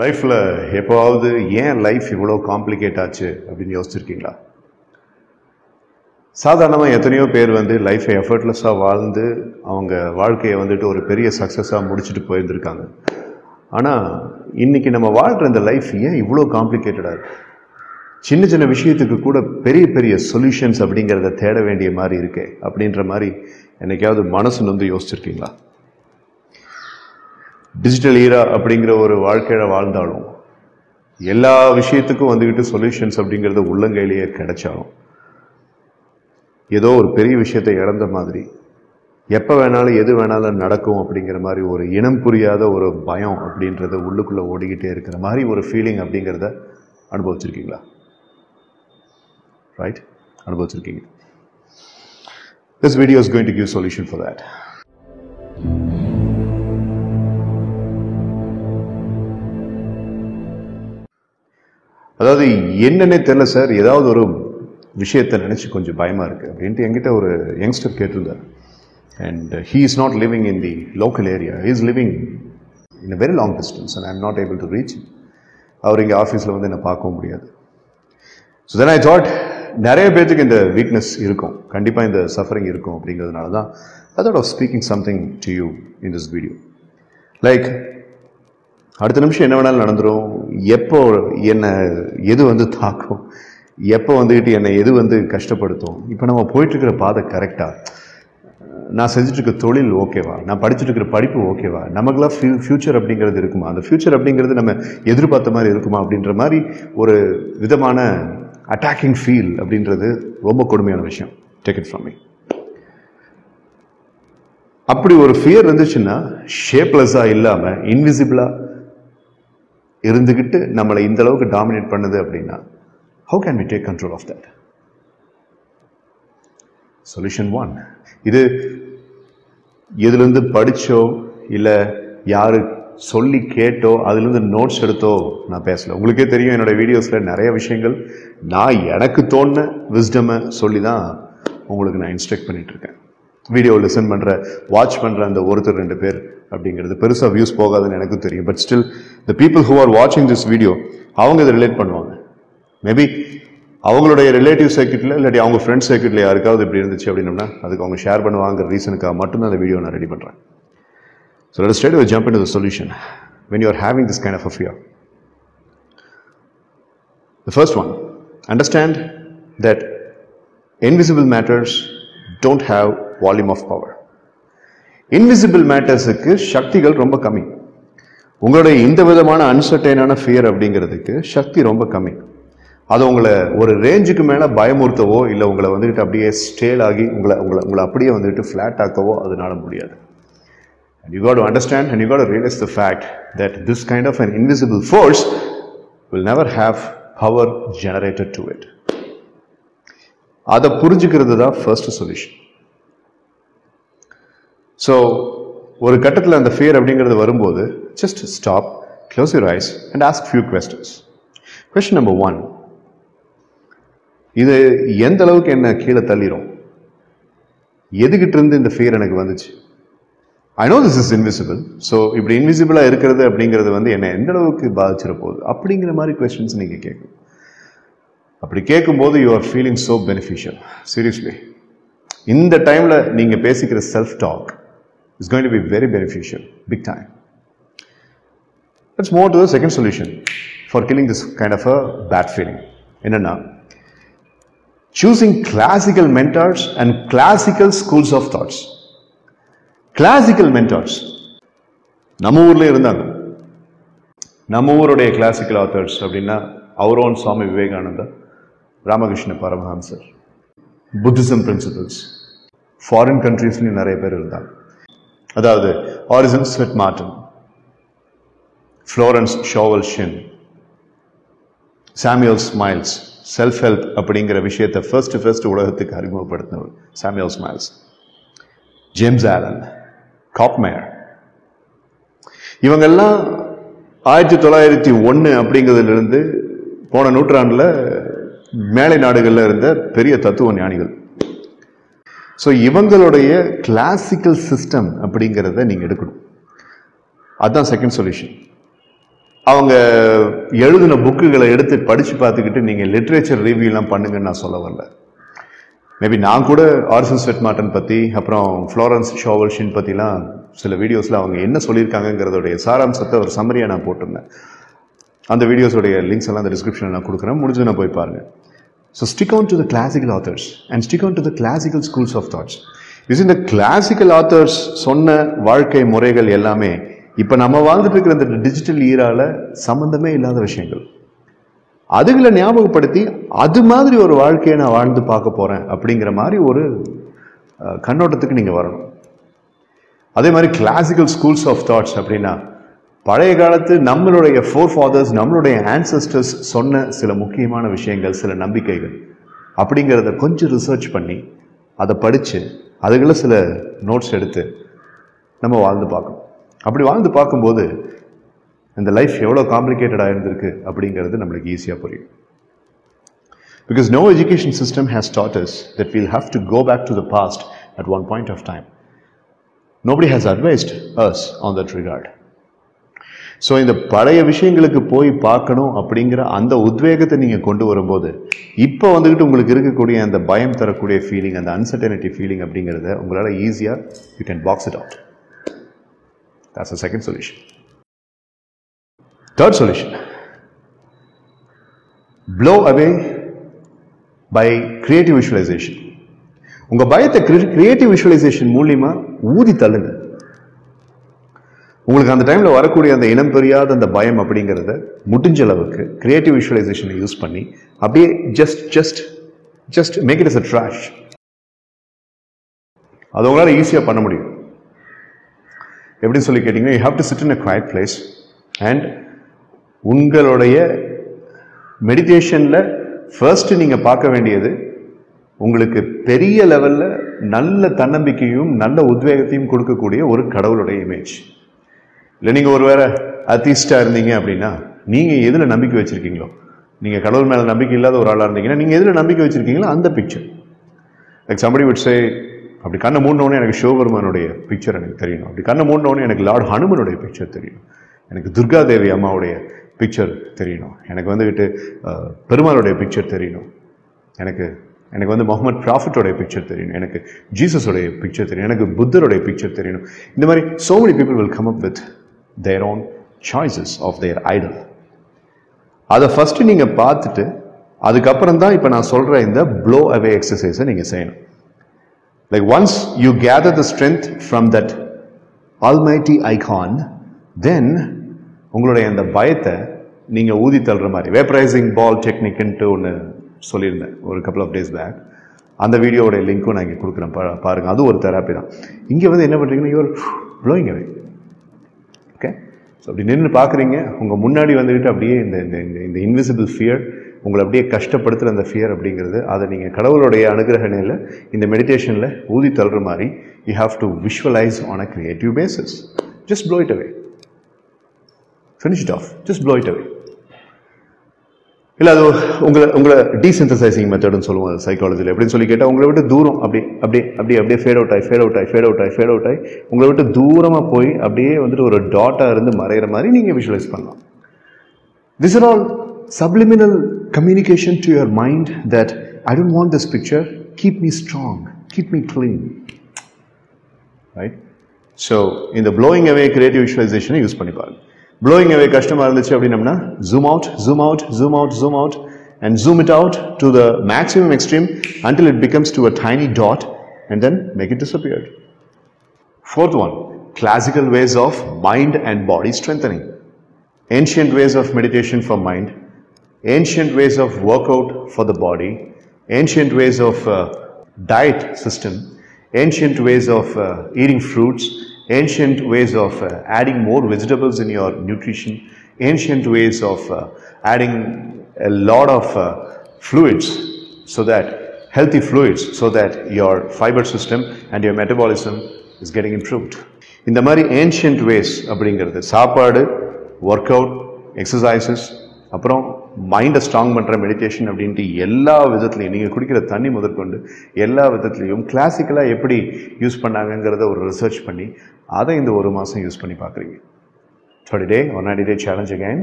லைஃப்பில் எப்போவாவது ஏன் லைஃப் இவ்வளோ காம்ப்ளிகேட் ஆச்சு அப்படின்னு யோசிச்சிருக்கீங்களா? சாதாரணமாக எத்தனையோ பேர் லைஃப்பை எஃபர்ட்லெஸ்ஸாக வாழ்ந்து அவங்க வாழ்க்கையை ஒரு பெரிய சக்ஸஸாக முடிச்சுட்டு போயிருந்துருக்காங்க. ஆனால் இன்றைக்கி நம்ம வாழ்கிற இந்த லைஃப் ஏன் இவ்வளோ காம்ப்ளிகேட்டடாக இருக்கு? சின்ன சின்ன விஷயத்துக்கு கூட பெரிய பெரிய சொல்யூஷன்ஸ் அப்படிங்கிறத தேட வேண்டிய மாதிரி இருக்கே அப்படின்ற மாதிரி என்னைக்காவது மனசு யோசிச்சிருக்கீங்களா? டிஜிட்டல் ஈரா அப்படிங்கிற ஒரு வாழ்க்கையில் வாழ்ந்தாலும் எல்லா விஷயத்துக்கும் சொல்யூஷன்ஸ் அப்படிங்கிறது உள்ளங்கையிலேயே கிடைச்சாலும் ஏதோ ஒரு பெரிய விஷயத்தை இழந்த மாதிரி எப்போ வேணாலும் எது வேணாலும் நடக்கும் அப்படிங்கிற மாதிரி ஒரு இனம் புரியாத ஒரு பயம் அப்படின்றது உள்ளுக்குள்ளே ஓடிக்கிட்டே இருக்கிற மாதிரி ஒரு ஃபீலிங் அப்படிங்கிறத அனுபவிச்சிருக்கீங்களா? Right, அனுபவிச்சிருக்கீங்க. This video is going to give solution for that. அதாவது என்னன்னே தெரியல சார், ஏதாவது ஒரு விஷயத்தை நினச்சி கொஞ்சம் பயமாக இருக்குது அப்படின்ட்டு என்கிட்ட ஒரு யங்ஸ்டர் கேட்டிருந்தார். And he is not living in the local area, he is living in a very long distance and I am not able to reach. அவர் இங்கே ஆஃபீஸில் என்னை பார்க்கவும் முடியாது. ஸோ தென் ஐ தாட் நிறைய பேர்த்துக்கு இந்த வீக்னஸ் இருக்கும், கண்டிப்பாக இந்த சஃபரிங் இருக்கும். அப்படிங்கிறதுனால தான் I thought of speaking something to you in this video. Like அடுத்த நிமிஷம் என்ன வேணாலும் நடந்துடும், எப்போ என்னை எது தாக்கும், எப்போ என்னை எது கஷ்டப்படுத்தும், இப்போ நம்ம போயிட்டுருக்கிற பாதை கரெக்டாக, நான் செஞ்சுட்ருக்க தொழில் ஓகேவா, நான் படிச்சுட்டு இருக்கிற படிப்பு ஓகேவா, நமக்குலாம் ஃப்யூச்சர் அப்படிங்கிறது இருக்குமா, அந்த ஃப்யூச்சர் அப்படிங்கிறது நம்ம எதிர்பார்த்த மாதிரி இருக்குமா அப்படின்ற மாதிரி ஒரு விதமான அட்டாக்கிங் ஃபீல் அப்படின்றது ரொம்ப கொடுமையான விஷயம். Take it from me. அப்படி ஒரு ஃபியர் இருந்துச்சுன்னா ஷேப்லெஸ்ஸாக இல்லாமல் இன்விசிபிளாக இருந்துக்கிட்டு நம்மளை இந்த அளவுக்கு டாமினேட் பண்ணுது அப்படின்னா how can we take control of that? Solution 1. இது எதுலேருந்து படித்தோ இல்லை யாரு சொல்லி கேட்டோ அதுலேருந்து நோட்ஸ் எடுத்தோ நான் பேசல. உங்களுக்கே தெரியும், என்னோடய வீடியோஸில் நிறைய விஷயங்கள் நான் எனக்கு தோணுன விஸ்டமை சொல்லி தான் உங்களுக்கு நான் இன்ஸ்ட்ரக்ட் பண்ணிகிட்ருக்கேன். வீடியோ லிசன் பண்ணுற வாட்ச் பண்ணுற அந்த ஒருத்தர் 2 பேர் அப்படிங்கிறது பெருசாக வியூஸ் போகாதுன்னு எனக்கு தெரியும். But still the people who are வாட்சிங் திஸ் வீடியோ அவங்க இதை ரிலேட் பண்ணுவாங்க. மேபி அவங்களுடைய ரிலேட்டிவ் சர்க்கியூட்டில் இல்லாட்டி அவங்க ஃப்ரெண்ட்ஸ் சர்க்கியூட்டில் யாருக்காவது இப்படி இருந்துச்சு அப்படின்னோம்னா அதுக்கு அவங்க ஷேர் பண்ணுவாங்கிற ரீசனுக்காக மட்டும்தான் அந்த வீடியோ நான் ரெடி பண்ணுறேன். So let us straight away jump into the solution when you are having this kind of a fear. The first one, understand that invisible matters don't have volume of power. Invisible மேட்டர்ஸுக்கு சக்திகள் ரொம்ப கம்மி. உங்களுடைய இந்த விதமான அன்சர்டைனான fear அப்படிங்கிறதுக்கு சக்தி ரொம்ப கம்மி. அது உங்களை ஒரு ரேஞ்சுக்கு மேலே பயமுறுத்தவோ இல்லை உங்களை அப்படியே ஸ்டேல் ஆகி உங்களை அப்படியே ஃப்ளாட் ஆக்கவோ அதனால முடியாது. And you got to understand and you got to realize the fact that this kind of an invisible force will never have power generated to it. அதை புரிஞ்சுக்கிறது தான் ஃபர்ஸ்ட் சொல்யூஷன். ஸோ ஒரு கட்டத்தில் அந்த ஃபியர் அப்படிங்கிறது வரும்போது just stop, close your eyes and ask few questions. Question number 1, இது எந்த அளவுக்கு என்ன கீழே தள்ளிரும்? எதுகிட்ட இருந்து இந்த ஃபியர் எனக்கு வந்துச்சு? I know this is invisible, so இப்படி இன்விசிபிளாக இருக்கிறது அப்படிங்கிறது என்னை எந்த அளவுக்கு பாதிச்சிட போகுது அப்படிங்கிற மாதிரி கொஸ்டின்ஸ் நீங்கள் கேட்கணும். அப்படி கேட்கும்போது you are feeling so beneficial. Seriously இந்த டைமில் நீங்கள் பேசிக்கிற self talk is going to be very beneficial, big time. Let's move on to the second solution for killing this kind of a bad feeling. Enna, choosing classical mentors and classical schools of thoughts. Classical mentors நம்ம ஊர்ல இருந்தாங்க. நம்ம ஊருடைய classical authors அப்படின்னா our own Swami Vivekananda, Ramakrishna பரமஹம்சர், Buddhism principles. Foreign கண்ட்ரீஸ்லையும் நிறைய பேர் இருந்தாங்க. அதாவது Orison Swett Marden, Florence Scovel Shinn, Samuel Smiles. Self help அப்படிங்கிற விஷயத்தை ஃபர்ஸ்ட் உலகத்துக்கு அறிமுகப்படுத்தினவர் Samuel Smiles, James Allen, Kopmeyer. இவங்கெல்லாம் 1901 அப்படிங்கிறதுலேருந்து போன நூற்றாண்டில் மேலை நாடுகளில் இருந்த பெரிய தத்துவ ஞானிகள். ஸோ இவங்களுடைய கிளாசிக்கல் சிஸ்டம் அப்படிங்கிறத நீங்கள் எடுக்கணும். அதுதான் செகண்ட் சொல்யூஷன். அவங்க எழுதின புக்குகளை எடுத்து படித்து பார்த்துக்கிட்டு நீங்கள் லிட்ரேச்சர் ரிவ்யூலாம் பண்ணுங்கன்னு நான் சொல்ல வரல. மேபி நான் கூட ஆர்சன் ஸ்வெட்மார்டன் பற்றி, அப்புறம் ஃப்ளோரன்ஸ் ஷோவல்ஷின் பற்றிலாம் சில வீடியோஸில் அவங்க என்ன சொல்லியிருக்காங்கிறதோடைய சாராம்சத்தை ஒரு சம்மரியாக நான் போட்டிருந்தேன். அந்த வீடியோஸோடைய லிங்க்ஸ் எல்லாம் அந்த டிஸ்கிரிப்ஷனில் நான் கொடுக்குறேன், முடிஞ்சு நான் போய் பாருங்கள். So stick on to the classical authors and stick on to the classical schools of thoughts. இந்த கிளாசிக்கல் ஆத்தர்ஸ் சொன்ன வாழ்க்கை முறைகள் எல்லாமே இப்போ நம்ம வாழ்ந்துட்டு இருக்கிற இந்த டிஜிட்டல் ஈரால சம்பந்தமே இல்லாத விஷயங்கள். அதுகளை ஞாபகப்படுத்தி அது மாதிரி ஒரு வாழ்க்கையை நான் வாழ்ந்து பார்க்க போறேன் அப்படிங்கிற மாதிரி ஒரு கண்ணோட்டத்துக்கு நீங்க வரணும். அதே மாதிரி கிளாசிக்கல் ஸ்கூல்ஸ் ஆஃப் தாட்ஸ் அப்படின்னா பழைய காலத்து நம்மளுடைய ஃபோர்ஃபாதர்ஸ், நம்மளுடைய ஆன்செஸ்டர்ஸ் சொன்ன சில முக்கியமான விஷயங்கள், சில நம்பிக்கைகள் அப்படிங்கிறத கொஞ்சம் ரிசர்ச் பண்ணி அதை படித்து அதுகளை சில நோட்ஸ் எடுத்து நம்ம வாழ்ந்து பார்க்கணும். அப்படி வாழ்ந்து பார்க்கும்போது இந்த லைஃப் எவ்வளோ காம்ப்ளிகேட்டடாக இருந்திருக்கு அப்படிங்கிறது நம்மளுக்கு ஈஸியாக புரியும். Because no education system has taught us that we'll have to go back to the past at one point of time. Nobody has advised us on that regard. So இந்த பழைய விஷயங்களுக்கு போய் பார்க்கணும் அப்படிங்கிற அந்த உத்வேகத்தை நீங்கள் கொண்டு வரும்போது இப்போ வந்துக்கிட்டு உங்களுக்கு இருக்கக்கூடிய அந்த பயம் தரக்கூடிய ஃபீலிங், அந்த அன்சர்டனிட்டி ஃபீலிங் அப்படிங்கிறத உங்களால் ஈஸியாக you can box it out. That's the second solution. Third solution, blow away by creative visualization. உங்க பயத்தை கிரியேட்டிவ் விஷுவலைசேஷன் மூலியமா ஊதி தள்ளுங்க. உங்களுக்கு அந்த டைம்ல வரக்கூடிய அந்த இனம் தெரியாத அந்த பயம் அப்படிங்கிறத முடிஞ்ச அளவுக்கு கிரியேட்டிவ் விஷுவலைசேஷனை யூஸ் பண்ணி அப்படியே just make it as a trash. அது உங்களால ஈஸியா பண்ண முடியும். எப்படின்னு சொல்லி கேட்டீங்கன்னா, you have to sit in a quiet place and உங்களுடைய மெடிடேஷன்ல ஃபர்ஸ்ட் நீங்க பார்க்க வேண்டியது உங்களுக்கு பெரிய லெவல்ல நல்ல தன்னம்பிக்கையும் நல்ல உத்வேகத்தையும் கொடுக்கக்கூடிய ஒரு கடவுளுடைய இமேஜ். இல்லை நீங்க ஒருவேளை அத்தீஸ்டா இருந்தீங்க அப்படின்னா, நீங்க எதுல நம்பிக்கை வச்சிருக்கீங்களோ, நீங்க கடவுள் மேல நம்பிக்கை இல்லாத ஒரு ஆளா இருந்தீங்கன்னா நீங்க எதுல நம்பிக்கை வச்சிருக்கீங்களோ அந்த picture. Like somebody would say, அப்படி கண்ணை மூடினோடனே எனக்கு சிவபெருமானுடைய பிக்சர் எனக்கு தெரியணும், அப்படி கண்ணை மூடினோடனே எனக்கு லார்ட் ஹனுமனுடைய பிக்சர் தெரியணும், எனக்கு துர்கா தேவி அம்மாவுடைய பிக்சர் தெரியணும், எனக்கு வந்துக்கிட்டு பெருமாளுடைய பிக்சர் தெரியணும், எனக்கு வந்து முகமது ப்ராஃபிட்டோடைய பிக்சர் தெரியணும், எனக்கு ஜீசஸோடைய பிக்சர் தெரியணும், எனக்கு புத்தருடைய பிக்சர் தெரியணும். இந்த மாதிரி so many people will come up with their own choices of their idol. அதை ஃபர்ஸ்ட் நீங்க பார்த்துட்டு அதுக்கப்புறம் தான் இப்போ நான் சொல்ற இந்த ப்ளோ அவே எக்ஸசைஸை நீங்க செய்யணும். Like once you gather the strength from that almighty icon, then உங்களுடைய அந்த பயத்தை நீங்க ஊதி தள்ளுற மாதிரி வேப்பரைசிங் பால் டெக்னிக்ன்ட்டு ஒன்று சொல்லியிருந்தேன் ஒரு couple of days back. அந்த வீடியோட லிங்க்கும் நான் இங்கே கொடுக்குறேன், பாருங்க. அது ஒரு தெராப்பி தான். இங்கே வந்து என்ன பண்றீங்கன்னா, யூஆர் ப்ளோயிங் அவே. ஓகே, ஸோ அப்படி நின்று பார்க்குறீங்க, உங்கள் முன்னாடி வந்துக்கிட்டு அப்படியே இந்த இன்விசிபிள் ஃபியர் உங்களை அப்படியே கஷ்டப்படுத்துகிற அந்த ஃபியர் அப்படிங்கிறது, அதை நீங்கள் கடவுளுடைய அனுகிரகணையில் இந்த மெடிடேஷனில் ஊதி தள்ளுற மாதிரி you have to visualise on a creative basis. Just blow it away, finish it off, just blow it away. இல்லை அது உங்களை டீசிந்தசைசிங் மெத்தட்னு சொல்லுவோம் சைக்காலஜியில். எப்படின்னு சொல்லி கேட்டால், உங்களை விட்டு தூரம் அப்படியே ஃபேட் அவுட் ஆகி உங்களை விட்டு தூரமாக போய் அப்படியே வந்துட்டு ஒரு டாட்டாக இருந்து மறைகிற மாதிரி நீங்கள் விஷுவலைஸ் பண்ணலாம். These are all subliminal communication to your mind that I don't want this picture, keep me strong, keep me clean, right? So in the blowing away creative visualization use பண்ணி பாருங்க. blowing away கஷ்டமா இருந்துச்சு அப்படின்னா zoom out and zoom it out to the maximum extreme until it becomes to a tiny dot and then make it disappear. Fourth one, classical ways of mind and body strengthening. Ancient ways of meditation for mind, ancient ways of workout for the body, ancient ways of diet system, ancient ways of eating fruits, ancient ways of adding more vegetables in your nutrition, ancient ways of adding a lot of fluids, so that healthy fluids, so that your fiber system and your metabolism is getting improved. இந்த மாதிரி ancient ways அப்படிங்கிறது சாப்பாடு, work out, exercises, அப்புறம் மைண்டை strong பண்ணுற meditation அப்படின்ட்டு எல்லா விதத்துலையும், நீங்கள் குடிக்கிற தண்ணி முதற்கொண்டு எல்லா விதத்துலையும் கிளாசிக்கலாக எப்படி யூஸ் பண்ணாங்கங்கிறத ஒரு ரிசர்ச் பண்ணி அதை இந்த ஒரு மாதம் யூஸ் பண்ணி பார்க்குறீங்க. 30 day or 90 day challenge again,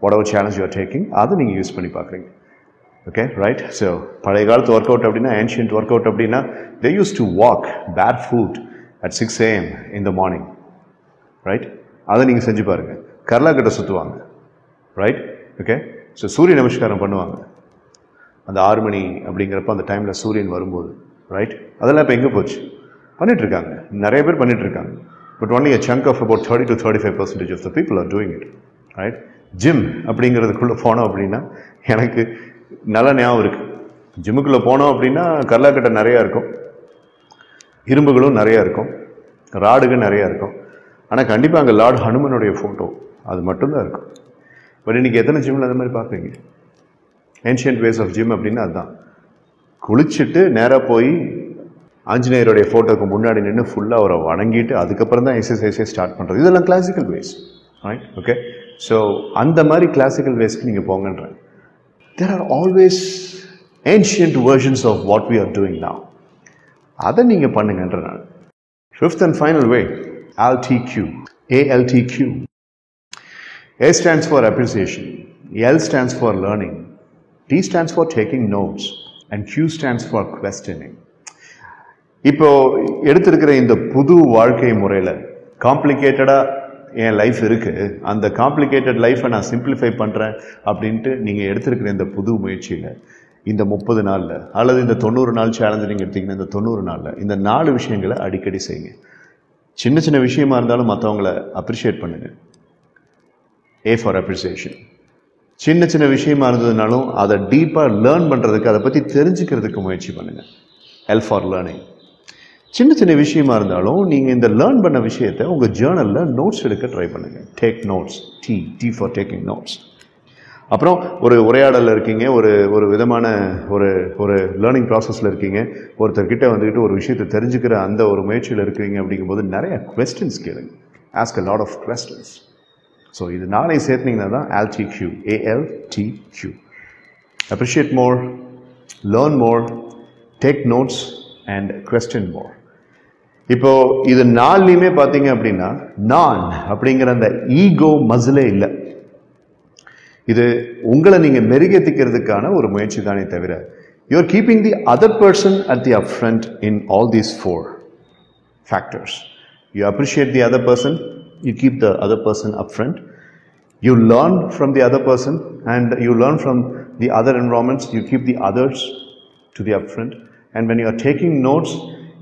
whatever challenge you are taking, அதை நீங்கள் யூஸ் பண்ணி பார்க்குறீங்க. Okay, right? So, பழைய காலத்து ஒர்க் அவுட் அப்படின்னா, ancient ஒர்க் அவுட் அப்படின்னா, they used to walk barefoot at 6 a.m. in the morning. Right? அதை நீங்கள் செஞ்சு பாருங்கள். கர்லாக்கட்டை சுற்றுவாங்க. Right? Okay? ஸோ சூரிய நமஸ்காரம் பண்ணுவாங்க. அந்த 6 மணி அப்படிங்கிறப்ப அந்த டைமில் சூரியன் வரும்போது. ரைட்? அதெல்லாம் இப்போ எங்கே போச்சு? பண்ணிகிட்ருக்காங்க. நிறைய பேர் பண்ணிகிட்ருக்காங்க. But only a chunk of about 30 to 35% of the people are doing it. Right? Gym அப்படிங்கிறதுக்குள்ளே போனோம் அப்படின்னா, எனக்கு நல்ல ஞாபகம் இருக்குது. ஜிம்முக்குள்ளே போனோம் அப்படின்னா கர்லாக்கட்டை நிறையா இருக்கும், இரும்புகளும் நிறையா இருக்கும், ராடுகள் நிறையா இருக்கும். ஆனால் கண்டிப்பாக அங்கே லார்ட் ஹனுமனுடைய ஃபோட்டோ அது மட்டும்தான் இருக்கும். பட் இன்றைக்கி எத்தனை ஜிம்மில் அந்த மாதிரி பார்க்குறீங்க? ஏன்ஷியன்ட் வேஸ் ஆஃப் ஜிம் அப்படின்னா அதுதான். குளிச்சுட்டு நேராக போய் ஆஞ்சநேயருடைய ஃபோட்டோக்கு முன்னாடி நின்று ஃபுல்லாக அவரை வணங்கிட்டு அதுக்கப்புறம் தான் எக்ஸசைஸே ஸ்டார்ட் பண்ணுறது. இதெல்லாம் classical ways. Right? Okay. So அந்த மாதிரி கிளாசிக்கல் வேஸ்க்கு நீங்கள் போங்கன்றேன். There are always ancient versions of what we are doing now. அதை நீங்கள் பண்ணுங்கன்ற நான். Fifth and final way, ALTQ. ALTQ. A stands for appreciation, L stands for learning, T stands for taking notes, and Q stands for questioning. இப்போ எடுத்திருக்கிற இந்த புது வாழ்க்கை முறையில் காம்ப்ளிகேட்டடாக என் life இருக்குது, அந்த காம்ப்ளிகேட்டட் லைஃப்பை நான் சிம்பிளிஃபை பண்ணுறேன் அப்படின்ட்டு நீங்கள் எடுத்திருக்கிற இந்த புது முயற்சியில் இந்த 30 நாளில் அல்லது இந்த 90 நாள் சேலஞ்சு நீங்கள் எடுத்திங்கன்னா இந்த 90 நாளில் இந்த 4 விஷயங்களை அடிக்கடி செய்யுங்க. சின்ன சின்ன விஷயமா இருந்தாலும் மற்றவங்கள அப்ரிஷியேட் பண்ணுங்கள். A for appreciation. சின்ன சின்ன விஷயமா இருந்ததுனாலும் அதை டீப்பாக லேர்ன் பண்ணுறதுக்கு, அதை பற்றி தெரிஞ்சுக்கிறதுக்கு முயற்சி பண்ணுங்கள். L for learning. சின்ன சின்ன விஷயமா இருந்தாலும் நீங்கள் இந்த லேர்ன் பண்ண விஷயத்தை உங்கள் ஜேர்னலில் நோட்ஸ் எடுக்க ட்ரை பண்ணுங்கள். Take notes. T for taking notes. அப்புறம் ஒரு உரையாடலில் இருக்கீங்க, ஒரு விதமான ஒரு லேர்னிங் ப்ராசஸில் இருக்கீங்க, ஒருத்தர்கிட்ட வந்துக்கிட்டு ஒரு விஷயத்தை தெரிஞ்சுக்கிற அந்த ஒரு முயற்சியில் இருக்கிறீங்க. அப்படிங்கும்போது நிறைய கொஸ்டின்ஸ் கேளுங்க. Ask a lot of questions. So இது 4 சேர்த்துனீங்கன்னா தான் ALTQ. ALTQ. Appreciate more, learn more, take notes and question more. இப்போ இது 4லையுமே பார்த்தீங்க அப்படின்னா நான் அப்படிங்கிற அந்த ஈகோ மசிலே இல்லை. இது உங்களை நீங்கள் மெருகேற்றிக்கிறதுக்கான ஒரு முயற்சி தானே தவிர, you are keeping the other person at the up front in all these 4 factors. You appreciate the other person, you keep the other person up front, you learn from the other person and you learn from the other environments, you keep the others to the up front, and when you are taking notes,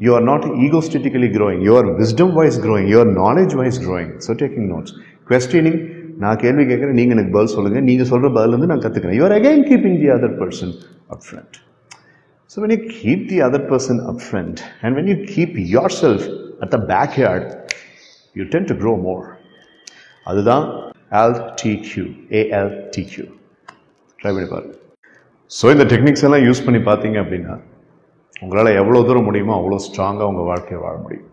you are not egotistically growing, you are wisdom wise growing, you are knowledge wise growing. So taking notes. Questioning, நான் கேள்வி கேட்குறேன், நீங்கள் எனக்கு பதில் சொல்லுங்கள், நீங்கள் சொல்கிற பதில் வந்து நான் கற்றுக்கிறேன். You are again keeping the other person up front. So when you keep the other person up front and when you keep yourself at the backyard, you tend to grow more. அதுதான் ALTQ. ALTQ. Try பண்ணி பாருங்க. So இந்த techniques எல்லாம் use பண்ணி பார்த்தீங்க அப்படின்னா உங்களால் எவ்வளோ தூரம் முடியுமோ அவ்வளோ ஸ்ட்ராங்காக உங்கள் வாழ்க்கையை வாழ முடியும்.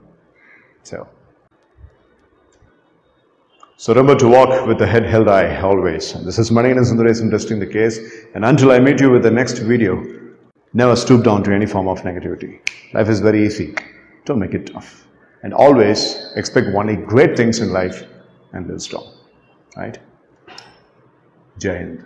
So remember to walk with the head held high always. And this is Manikandan Sundaresan testing the case. And until I meet you with the next video, never stoop down to any form of negativity. Life is very easy. Don't make it tough. And always expect only great things in life and live strong. Right? Jai Hind.